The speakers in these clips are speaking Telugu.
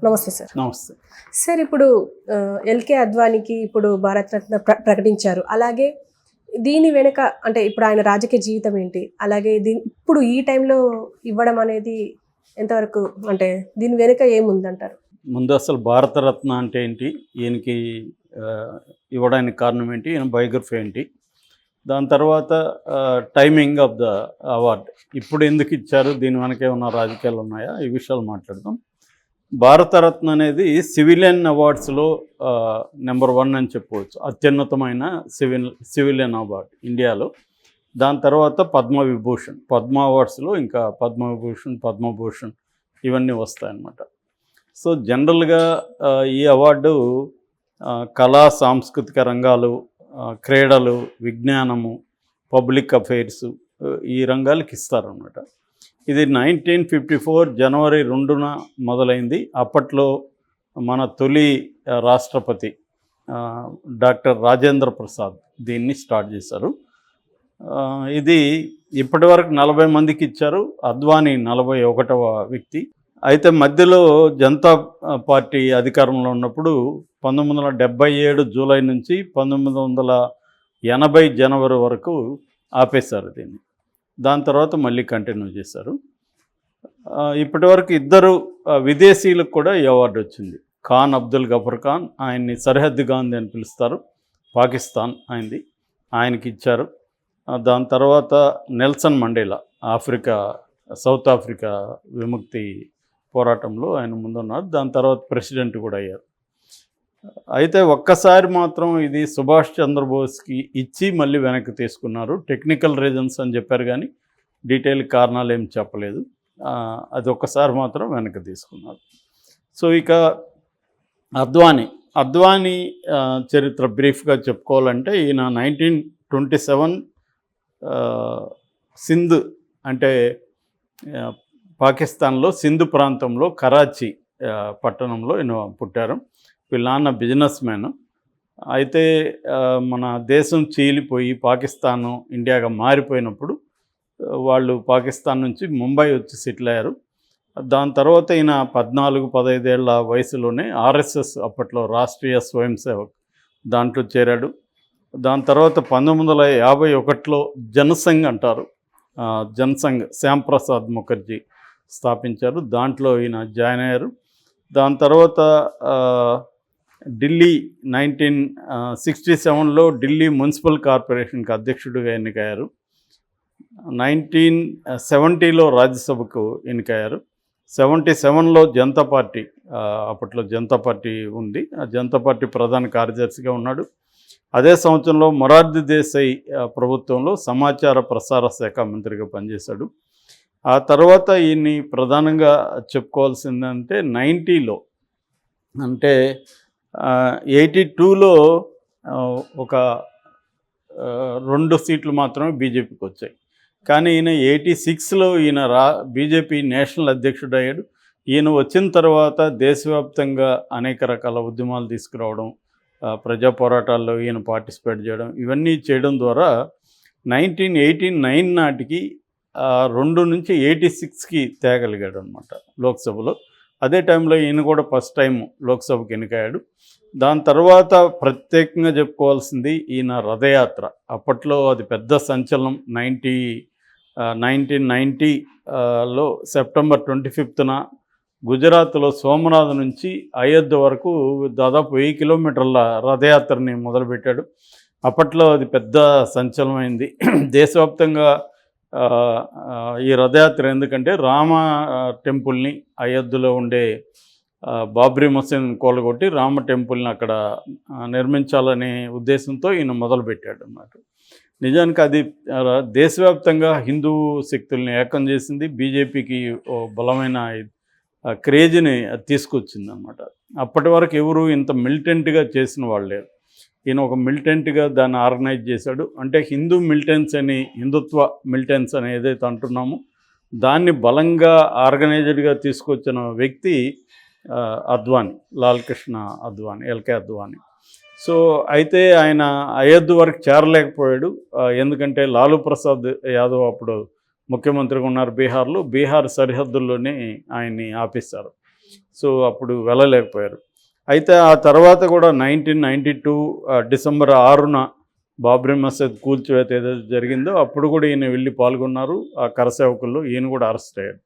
నమస్తే సార్. నమస్తే. సార్, ఇప్పుడు ఎల్కే అద్వానీకి ఇప్పుడు భారతరత్న ప్రకటించారు. అలాగే దీని వెనుక అంటే ఇప్పుడు ఆయన రాజకీయ జీవితం ఏంటి, అలాగే ఇప్పుడు ఈ టైంలో ఇవ్వడం అనేది ఎంతవరకు, అంటే దీని వెనుక ఏముందంటారు? ముందు అసలు భారతరత్న అంటే ఏంటి, ఈయనకి ఇవ్వడానికి కారణం ఏంటి, ఈయన బయోగ్రఫీ ఏంటి, దాని తర్వాత టైమింగ్ ఆఫ్ ద అవార్డ్, ఇప్పుడు ఎందుకు ఇచ్చారు, దీని వెనక ఏమన్నా రాజకీయాలు ఉన్నాయా, ఈ విషయాలు మాట్లాడదాం. భారతరత్న అనేది సివిలియన్ అవార్డ్స్లో నెంబర్ 1 అని చెప్పవచ్చు. అత్యున్నతమైన సివిలియన్ అవార్డ్ ఇండియాలో. దాని తర్వాత పద్మవిభూషణ్, పద్మ అవార్డ్స్లో ఇంకా పద్మవిభూషణ్, పద్మభూషణ్ ఇవన్నీ వస్తాయన్నమాట. సో జనరల్గా ఈ అవార్డు కళా సాంస్కృతిక రంగాలు, క్రీడలు, విజ్ఞానము, పబ్లిక్ అఫైర్స్ ఈ రంగాలకి ఇస్తారన్నమాట. ఇది 1954 జనవరి 2న మొదలైంది. అప్పట్లో మన తొలి రాష్ట్రపతి డాక్టర్ రాజేంద్ర ప్రసాద్ దీన్ని స్టార్ట్ చేశారు. ఇది ఇప్పటి వరకు 40 మందికి ఇచ్చారు. అద్వానీ 41వ వ్యక్తి. అయితే మధ్యలో జనతా పార్టీ అధికారంలో ఉన్నప్పుడు 1977 జూలై నుంచి 1980 జనవరి వరకు ఆపేశారు దీన్ని. దాని తర్వాత మళ్ళీ కంటిన్యూ చేశారు. ఇప్పటి వరకు 2 విదేశీయులకు కూడా ఈ అవార్డు వచ్చింది. ఖాన్ అబ్దుల్ గఫర్ ఖాన్, ఆయన్ని సరిహద్దు గాంధీ అని పిలుస్తారు, పాకిస్తాన్ ఆయనది, ఆయనకి ఇచ్చారు. దాని తర్వాత నెల్సన్ మండేలా, సౌత్ ఆఫ్రికా విముక్తి పోరాటంలో ఆయన ముందున్నారు. దాని తర్వాత ప్రెసిడెంట్ కూడా అయ్యారు. అయితే ఒక్కసారి మాత్రం ఇది సుభాష్ చంద్రబోస్కి ఇచ్చి మళ్ళీ వెనక్కి తీసుకున్నారు. టెక్నికల్ రీజన్స్ అని చెప్పారు, కానీ డీటెయిల్ కారణాలు ఏం చెప్పలేదు. అది ఒక్కసారి మాత్రం వెనక్కి తీసుకున్నారు. సో ఇక అద్వానీ చరిత్ర బ్రీఫ్గా చెప్పుకోవాలంటే, ఈయన 1927 సింధ్ అంటే పాకిస్తాన్లో సింధ్ ప్రాంతంలో కరాచీ పట్టణంలో ఈయన పుట్టారు. వీళ్ళ నాన్న బిజినెస్ మ్యాన్. అయితే మన దేశం చీలిపోయి పాకిస్తాను ఇండియాగా మారిపోయినప్పుడు వాళ్ళు పాకిస్తాన్ నుంచి ముంబై వచ్చి సెటిల్ అయ్యారు. దాని తర్వాత ఈయన 14-15 ఏళ్ల వయసులోనే ఆర్ఎస్ఎస్, అప్పట్లో రాష్ట్రీయ స్వయం సేవక్, దాంట్లో చేరాడు. దాని తర్వాత 1951లో జనసంఘ్ అంటారు, జనసంఘ్ శ్యాంప్రసాద్ ముఖర్జీ స్థాపించారు. దాంట్లో ఈయన జాయిన్ అయ్యారు. దాని తర్వాత ఢిల్లీ 1967లో ఢిల్లీ మున్సిపల్ కార్పొరేషన్కి అధ్యక్షుడిగా ఎన్నికయ్యారు. 1970లో రాజ్యసభకు ఎన్నికయ్యారు. 77లో జనతా పార్టీ, అప్పట్లో జనతా పార్టీ ఉంది, ఆ జనతా పార్టీ ప్రధాన కార్యదర్శిగా ఉన్నాడు. అదే సంవత్సరంలో మొరార్జీ దేశాయ్ ప్రభుత్వంలో సమాచార ప్రసార శాఖ మంత్రిగా పనిచేశాడు. ఆ తర్వాత ఈయన్ని ప్రధానంగా చెప్పుకోవాల్సిందంటే 90లో, అంటే 82లో ఒక 2 సీట్లు మాత్రమే బీజేపీకి వచ్చాయి. కానీ ఈయన 86లో ఈయన బీజేపీ నేషనల్ అధ్యక్షుడు అయ్యాడు. ఈయన వచ్చిన తర్వాత దేశవ్యాప్తంగా అనేక రకాల ఉద్యమాలు తీసుకురావడం, ప్రజా పోరాటాల్లో ఈయన పార్టిసిపేట్ చేయడం, ఇవన్నీ చేయడం ద్వారా 1989 నాటికి 2 నుంచి 86కి తేగలిగాడు అనమాట లోక్సభలో. అదే టైంలో ఈయన కూడా ఫస్ట్ టైం లోక్సభకి ఎన్నికయ్యాడు. దాని తర్వాత ప్రత్యేకంగా చెప్పుకోవాల్సింది ఈయన రథయాత్ర. అప్పట్లో అది పెద్ద సంచలనం. 1990లో సెప్టెంబర్ 25న గుజరాత్లో సోమనాథ్ నుంచి అయోధ్య వరకు దాదాపు 1000 కిలోమీటర్ల రథయాత్రని మొదలుపెట్టాడు. అప్పట్లో అది పెద్ద సంచలనమైంది దేశవ్యాప్తంగా ఈ రథయాత్ర. ఎందుకంటే రామ టెంపుల్ని, అయోధ్యలో ఉండే బాబ్రీ మసీద్ని కూలగొట్టి రామ టెంపుల్ని అక్కడ నిర్మించాలనే ఉద్దేశంతో ఈయన మొదలుపెట్టాడు అన్నమాట. నిజానికి అది దేశవ్యాప్తంగా హిందూ శక్తుల్ని ఏకం చేసింది. బీజేపీకి బలమైన క్రేజ్ని తీసుకొచ్చింది అన్నమాట. అప్పటి వరకు ఎవరు ఇంత మిలిటెంట్గా చేసిన వాళ్ళు లేరు. ఈయన ఒక మిలిటెంట్గా దాన్ని ఆర్గనైజ్ చేశాడు. అంటే హిందూ మిలిటెన్స్ అని, హిందుత్వ మిలిటెన్స్ అని ఏదైతే అంటున్నామో దాన్ని బలంగా ఆర్గనైజ్డ్గా తీసుకొచ్చిన వ్యక్తి అద్వానీ, లాల్ కృష్ణ అద్వానీ, ఎల్కే అద్వానీ. సో అయితే ఆయన అయోధ్య వరకు చేరలేకపోయాడు. ఎందుకంటే లాలూ ప్రసాద్ యాదవ్ అప్పుడు ముఖ్యమంత్రిగా ఉన్నారు బీహార్లో. బీహార్ సరిహద్దుల్లోనే ఆయన్ని ఆపేశారు. సో అప్పుడు వెళ్ళలేకపోయారు. అయితే ఆ తర్వాత కూడా 1992 డిసెంబర్ 6న బాబ్రీ మసీద్ కూల్చివేత ఏదైతే జరిగిందో అప్పుడు కూడా ఈయన వెళ్ళి పాల్గొన్నారు. ఆ కరసేవకుల్లో ఈయన కూడా అరెస్ట్ అయ్యాడు.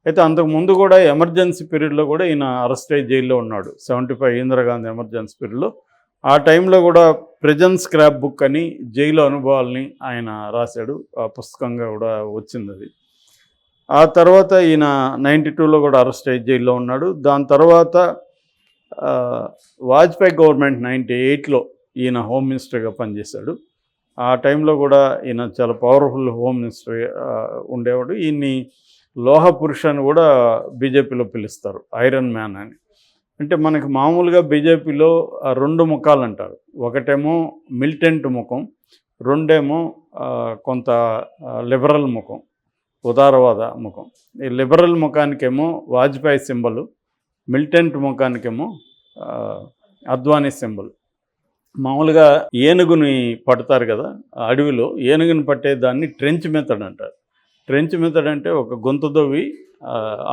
అయితే అంతకుముందు కూడా ఎమర్జెన్సీ పీరియడ్లో కూడా ఈయన అరెస్ట్ అయ్యి జైల్లో ఉన్నాడు. 75 ఇందిరాగాంధీ ఎమర్జెన్సీ పీరియడ్లో. ఆ టైంలో కూడా ప్రిజన్ స్క్రాప్ బుక్ అని జైలు అనుభవాల్ని ఆయన రాశాడు. ఆ పుస్తకంగా కూడా వచ్చింది అది. ఆ తర్వాత ఈయన 92లో కూడా అరెస్ట్ అయ్యి జైల్లో ఉన్నాడు. దాని తర్వాత వాజ్పేయి గవర్నమెంట్ 98లో ఈయన హోమ్ మినిస్టర్గా పనిచేశాడు. ఆ టైంలో కూడా ఈయన చాలా పవర్ఫుల్ హోమ్ మినిస్టర్ ఉండేవాడు. ఈయన్ని లోహ పురుష్ అని కూడా బీజేపీలో పిలుస్తారు, ఐరన్ మ్యాన్ అని. అంటే మనకి మామూలుగా బీజేపీలో 2 ముఖాలు అంటారు. ఒకటేమో మిలిటెంట్ ముఖం, రెండేమో కొంత లిబరల్ ముఖం, ఉదారవాద ముఖం. ఈ లిబరల్ ముఖానికేమో వాజ్పేయి సింబల్, మిలిటెంట్ ముఖానికేమో అద్వానీ సింబల్. మామూలుగా ఏనుగుని పడతారు కదా అడవిలో, ఏనుగుని పట్టేదాన్ని ట్రెంచ్ మెథడ్ అంటారు. ట్రెంచ్ మెథడ్ అంటే ఒక గొంతు దవ్వి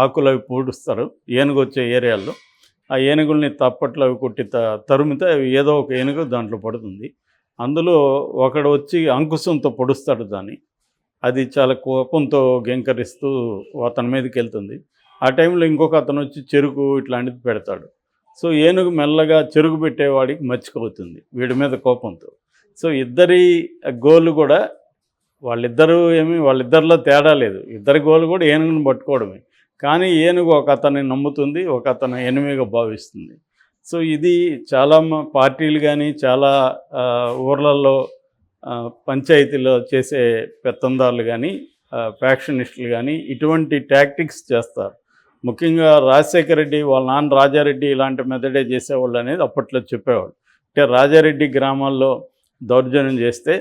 ఆకులు అవి పూడుస్తారు ఏనుగు వచ్చే ఏరియాల్లో. ఆ ఏనుగుల్ని తప్పట్లు అవి కొట్టి తరుమితే అవి ఏదో ఒక ఏనుగు దాంట్లో పడుతుంది. అందులో ఒకడు వచ్చి అంకుశంతో పొడుస్తాడు దాన్ని. అది చాలా కోపంతో గెంకరిస్తూ అతని మీదకి వెళ్తుంది. ఆ టైంలో ఇంకొక అతను వచ్చి చెరుకు ఇట్లాంటిది పెడతాడు. సో ఏనుగు మెల్లగా చెరుకు పెట్టేవాడికి మర్చిపోతుంది వీడి మీద కోపంతో. సో ఇద్దరి గోలు కూడా వాళ్ళిద్దరిలో తేడా లేదు. ఇద్దరి గోలు కూడా ఏనుగుని పట్టుకోవడమే. కానీ ఏనుగు ఒక అతన్ని నమ్ముతుంది, ఒక అతను ఎనిమిగా భావిస్తుంది. సో ఇది చాలా పార్టీలు కానీ చాలా ఊర్లలో పంచాయతీలో చేసే పెత్తందారులు కానీ ఫ్యాక్షనిస్టులు కానీ ఇటువంటి టాక్టిక్స్ చేస్తారు. ముఖ్యంగా రాజశేఖర రెడ్డి వాళ్ళ నాన్న రాజారెడ్డి ఇలాంటి మెథడే చేసేవాళ్ళు అనేది అప్పట్లో చెప్పేవాళ్ళు. అంటే రాజారెడ్డి గ్రామాల్లో దౌర్జన్యం చేస్తే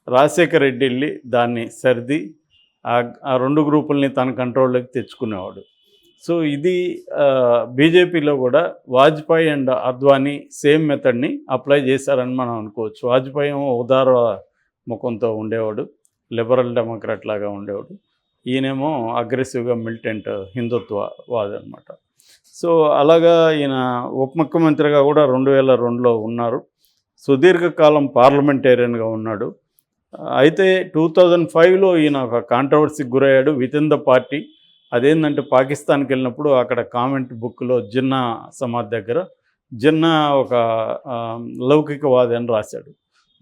రాజశేఖర రెడ్డి వెళ్ళి దాన్ని సర్ది ఆ 2 గ్రూపుల్ని తన కంట్రోల్లోకి తెచ్చుకునేవాడు. సో ఇది బీజేపీలో కూడా వాజ్పేయి అండ్ అద్వానీ సేమ్ మెథడ్ని అప్లై చేశారని మనం అనుకోవచ్చు. వాజ్పేయి ఏమో ఉదార ముఖంతో ఉండేవాడు, లిబరల్ డెమోక్రాట్ లాగా ఉండేవాడు. ఈయనేమో అగ్రెసివ్గా మిలిటెంట్ హిందుత్వవాది అనమాట. సో అలాగా ఈయన ఉప ముఖ్యమంత్రిగా కూడా 2002లో ఉన్నారు. సుదీర్ఘకాలం పార్లమెంటేరియన్గా ఉన్నాడు. అయితే 2005లో ఈయన ఒక కాంట్రవర్సీకి గురయ్యాడు వితిన్ ద పార్టీ. అదేంటంటే పాకిస్తాన్కి వెళ్ళినప్పుడు అక్కడ కామెంట్ బుక్లో జిన్నా సమాధి దగ్గర జిన్నా ఒక లౌకికవాది అని రాశాడు.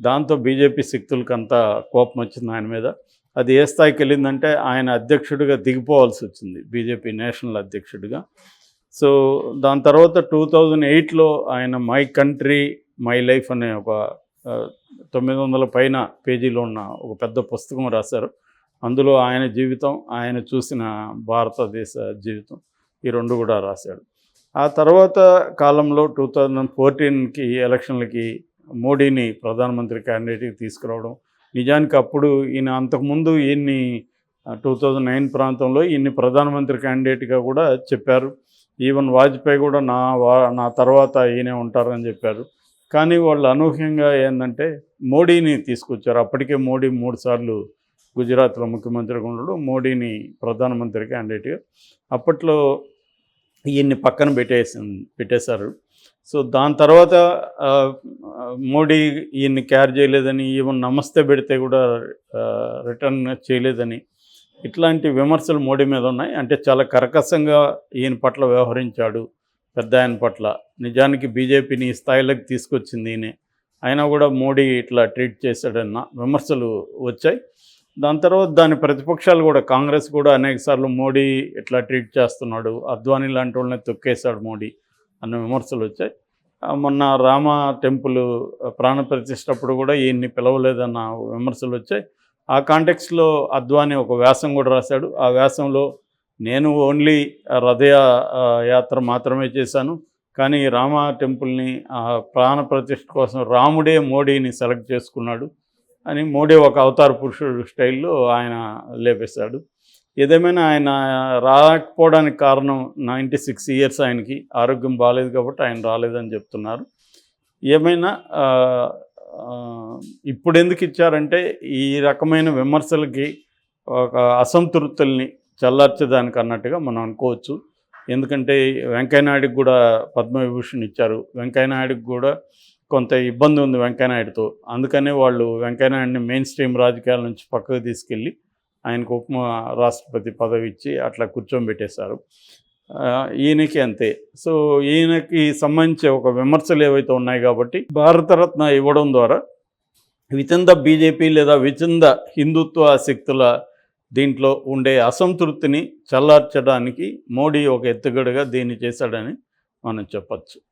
దాంతో బీజేపీ శక్తులకంతా కోపం వచ్చింది ఆయన మీద. అది ఏ స్థాయికి వెళ్ళిందంటే ఆయన అధ్యక్షుడిగా దిగిపోవాల్సి వచ్చింది, బీజేపీ నేషనల్ అధ్యక్షుడిగా. సో దాని తర్వాత 2008లో ఆయన మై కంట్రీ మై లైఫ్ అనే ఒక 900 పైన పేజీలో ఉన్న ఒక పెద్ద పుస్తకం రాశారు. అందులో ఆయన జీవితం, ఆయన చూసిన భారతదేశ జీవితం, ఈ 2 కూడా రాశాడు. ఆ తర్వాత కాలంలో 2014కి ఎలక్షన్లకి మోడీని ప్రధానమంత్రి క్యాండిడేట్కి తీసుకురావడం. నిజానికి అప్పుడు ఈయన అంతకుముందు ఈయన్ని 2009 ప్రాంతంలో ఈయన్ని ప్రధానమంత్రి క్యాండిడేట్గా కూడా చెప్పారు. ఈవెన్ వాజ్పేయి కూడా నా తర్వాత ఈయనే ఉంటారని చెప్పారు. కానీ వాళ్ళు అనూహ్యంగా ఏంటంటే మోడీని తీసుకొచ్చారు. అప్పటికే మోడీ 3 సార్లు గుజరాత్లో ముఖ్యమంత్రిగా ఉండడం, మోడీని ప్రధానమంత్రి క్యాండిడేట్గా. అప్పట్లో ఈయన్ని పక్కన పెట్టేశారు. సో దాని తర్వాత మోడీ ఈయన్ని కేర్ చేయలేదని, ఈవెన్ నమస్తే పెడితే కూడా రిటర్న్ చేయలేదని ఇట్లాంటి విమర్శలు మోడీ మీద ఉన్నాయి. అంటే చాలా కర్కశంగా ఈయన పట్ల వ్యవహరించాడు, పెద్ద ఆయన పట్ల. నిజానికి బీజేపీని ఈ స్థాయిలోకి తీసుకొచ్చింది ఈయనే, అయినా కూడా మోడీ ఇట్లా ట్రీట్ చేశాడన్న విమర్శలు వచ్చాయి. దాని తర్వాత దాని ప్రతిపక్షాలు కూడా, కాంగ్రెస్ కూడా అనేకసార్లు మోడీ ఇట్లా ట్రీట్ చేస్తున్నాడు, అద్వానీ లాంటి వాళ్ళని తొక్కేశాడు మోడీ అన్న విమర్శలు వచ్చాయి. మొన్న రామ టెంపుల్ ప్రాణప్రతిష్ఠప్పుడు కూడా ఈయన్ని పిలవలేదన్న విమర్శలు వచ్చాయి. ఆ కాంటెక్స్లో అద్వానీ ఒక వ్యాసం కూడా రాశాడు. ఆ వ్యాసంలో నేను ఓన్లీ యాత్ర మాత్రమే చేశాను, కానీ రామ టెంపుల్ని ప్రాణప్రతిష్ఠ కోసం రాముడే మోడీని సెలెక్ట్ చేసుకున్నాడు అని మోడీ ఒక అవతార పురుషుడు స్టైల్లో ఆయన లేపేశాడు. ఏదేమైనా ఆయన రాకపోవడానికి కారణం 96 ఇయర్స్, ఆయనకి ఆరోగ్యం బాగాలేదు కాబట్టి ఆయన రాలేదని చెప్తున్నారు. ఏమైనా ఇప్పుడు ఎందుకు ఇచ్చారంటే ఈ రకమైన విమర్శలకి ఒక అసంతృప్తుల్ని చల్లార్చేదానికి అన్నట్టుగా మనం అనుకోవచ్చు. ఎందుకంటే వెంకయ్యనాయుడికి కూడా పద్మవిభూషణ్ ఇచ్చారు. వెంకయ్యనాయుడికి కూడా కొంత ఇబ్బంది ఉంది వెంకయ్యనాయుడితో. అందుకనే వాళ్ళు వెంకయ్యనాయుడిని మెయిన్ స్ట్రీమ్ రాజకీయాల నుంచి పక్కకు తీసుకెళ్ళి ఆయనకు రాష్ట్రపతి పదవి ఇచ్చి అట్లా కూర్చోబెట్టేశారు. ఈయనకి అంతే. సో ఈయనకి సంబంధించి ఒక విమర్శలు ఏవైతే ఉన్నాయి కాబట్టి భారతరత్న ఇవ్వడం ద్వారా వితిన్ ద బీజేపీ లేదా వితిన్ ద హిందుత్వ శక్తుల దీంట్లో ఉండే అసంతృప్తిని చల్లార్చడానికి మోడీ ఒక ఎత్తుగడగా దీన్ని చేశాడని మనం చెప్పచ్చు.